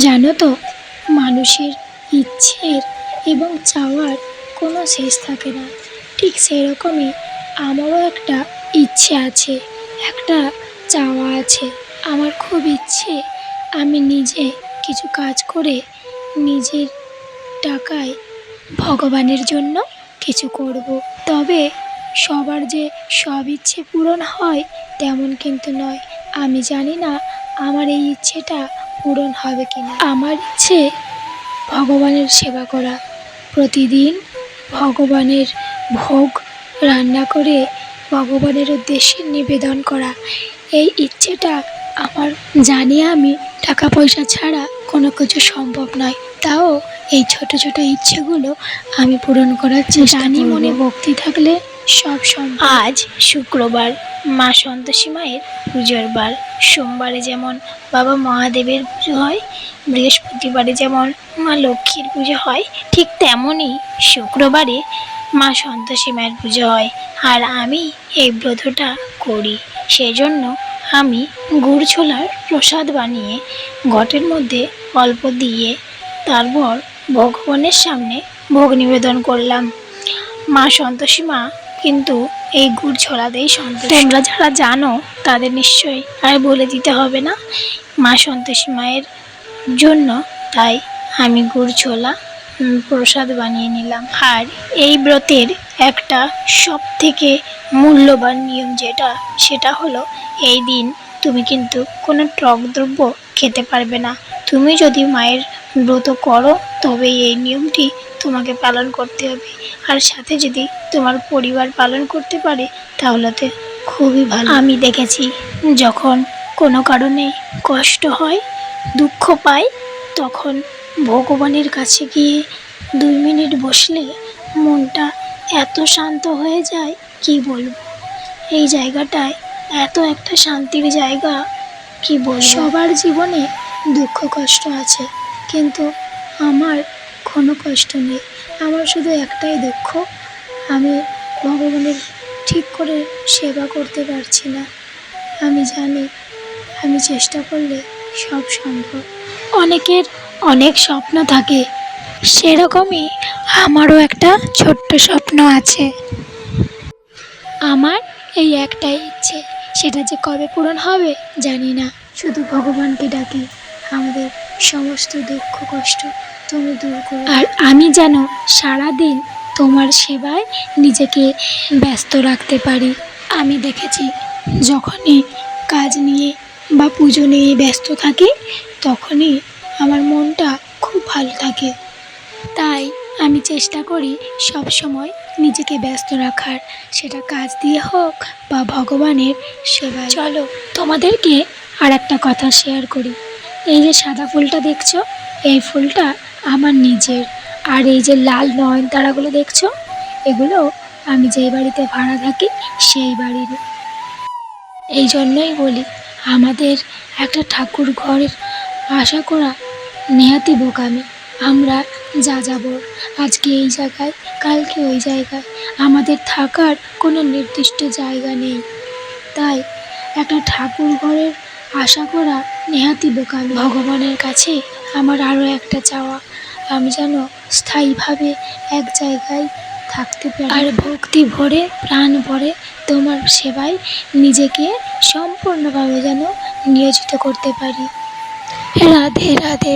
জানো তো, মানুষের ইচ্ছের এবং চাওয়ার কোনো শেষ থাকে না। ঠিক সেরকমই আমারও একটা ইচ্ছে আছে, একটা চাওয়া আছে। আমার খুব ইচ্ছে আমি নিজে কিছু কাজ করে নিজের টাকায় ভগবানের জন্য কিছু করব। তবে সবার যে সব ইচ্ছে পূরণ হয় তেমন কিন্তু নয়। আমি জানি না আমার এই ইচ্ছেটা পূরণ হবে কিনা। আমার ইচ্ছে ভগবানের সেবা করা, প্রতিদিন ভগবানের ভোগ রান্না করে ভগবানের উদ্দেশ্যে নিবেদন করা। এই ইচ্ছেটা আমার। জানি আমি টাকা পয়সা ছাড়া কোনো কিছু সম্ভব নয়, তাও এই ছোট ছোট ইচ্ছেগুলো আমি পূরণ করার চেষ্টা করব। জানি মনে ভক্তি থাকলে সব সম্ভব। আজ শুক্রবার, মা সন্তোষী মায়ের পুজোর বার। সোমবারে যেমন বাবা মহাদেবের পুজো হয়, বৃহস্পতিবারে যেমন মা লক্ষ্মীর পুজো হয়, ঠিক তেমনই শুক্রবারে মা সন্তোষী মায়ের পুজো হয়। আর আমি এই ব্রতটা করি, সেজন্য আমি গুড় ছোলার প্রসাদ বানিয়ে ঘটের মধ্যে অল্প দিয়ে তারপর ভগবানের সামনে ভোগ নিবেদন করলাম। মা সন্তোষী মা কিন্তু এই গুড় ছোলাতেই সন্তুষ্ট। তোমরা যারা জানো তাদের নিশ্চয়ই আর বলে দিতে হবে না মা সন্তোষী মায়ের জন্য, তাই আমি গুড় ছোলা প্রসাদ বানিয়ে নিলাম। আর এই ব্রতের একটা সব থেকে মূল্যবান নিয়ম সেটা হলো এই দিন তুমি কিন্তু কোনো টক দ্রব্য খেতে পারবে না। তুমি যদি মায়ের ব্রত করো তবে এই নিয়মটি তোমাকে পালন করতে হবে। আর সাথে যদি তোমার পরিবার পালন করতে পারে তাহলে তো খুবই ভালো। আমি দেখেছি যখন কোনো কারণে কষ্ট হয়, দুঃখ পায়, তখন ভগবানের কাছে গিয়ে 2 মিনিট বসলে মনটা এত শান্ত হয়ে যায় কি বলবো। এই জায়গাটায় এত একটা শান্তির জায়গা কি বলবো। সবার জীবনে দুঃখ কষ্ট আছে, কিন্তু আমার কোনো কষ্ট নেই। আমার শুধু একটাই দুঃখ, আমি ভগবানের ঠিক করে সেবা করতে পারছি না। আমি জানি আমি চেষ্টা করলে সব সম্ভব। অনেকের অনেক স্বপ্ন থাকে, সেরকমই আমারও একটা ছোট্ট স্বপ্ন আছে। আমার এই একটাই ইচ্ছে, সেটা যে কবে পূরণ হবে জানি না। শুধু ভগবানকে ডাকি আমাদের সমস্ত দুঃখ কষ্ট তুমি দূর করো। আর আমি যেন সারাদিন তোমার সেবায় নিজেকে ব্যস্ত রাখতে পারি। আমি দেখেছি যখনই কাজ নিয়ে বা পুজো নিয়ে ব্যস্ত থাকি তখনই আমার মনটা খুব ভালো থাকে। তাই আমি চেষ্টা করি সব সময় নিজেকে ব্যস্ত রাখার, সেটা কাজ দিয়ে হোক বা ভগবানের সেবায়। চলো তোমাদেরকে আর একটা কথা শেয়ার করি। এই যে সাদা ফুলটা দেখছো, এই ফুলটা আমার নিজের। আর এই যে লাল নয়নতারাগুলো দেখছো, এগুলো আমি যেই বাড়িতে ভাড়া থাকি সেই বাড়ির। এই জন্যই বলি আমাদের একটা ঠাকুর ঘরের আশা করা নেহাতি বোকামি। আমরা যা যাবর, আজকে এই জায়গায় কালকে ওই জায়গায়, আমাদের থাকার কোনো নির্দিষ্ট জায়গা নেই। তাই একটা ঠাকুর ঘরের আশা করা নেহাতি বোকামি। ভগবানের কাছে আমার আরও একটা চাওয়া, আমি যেন স্থায়ীভাবে এক জায়গায় থাকতে পারি আর ভক্তি ভরে প্রাণ ভরে তোমার সেবায় নিজেকে সম্পূর্ণভাবে যেন নিয়োজিত করতে পারি। রাধে রাধে।